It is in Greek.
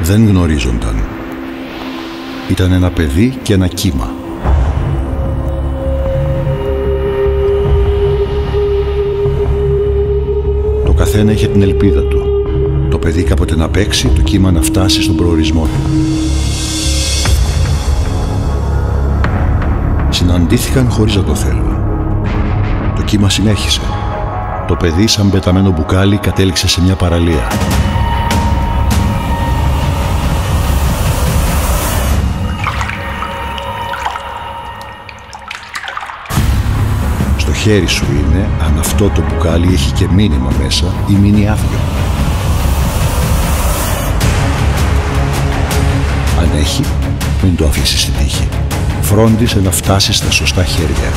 Δεν γνωρίζονταν. Ήταν ένα παιδί και ένα κύμα. Το καθένα είχε την ελπίδα του. Το παιδί κάποτε να παίξει, το κύμα να φτάσει στον προορισμό του. Συναντήθηκαν χωρίς να το θέλουν. Το κύμα συνέχισε. Το παιδί, σαν πεταμένο μπουκάλι, κατέληξε σε μια παραλία. Στο χέρι σου είναι αν αυτό το μπουκάλι έχει και μήνυμα μέσα ή μείνει άδειο. Αν έχει, μην το αφήσεις στην τύχη. Φρόντισε να φτάσει στα σωστά χέρια.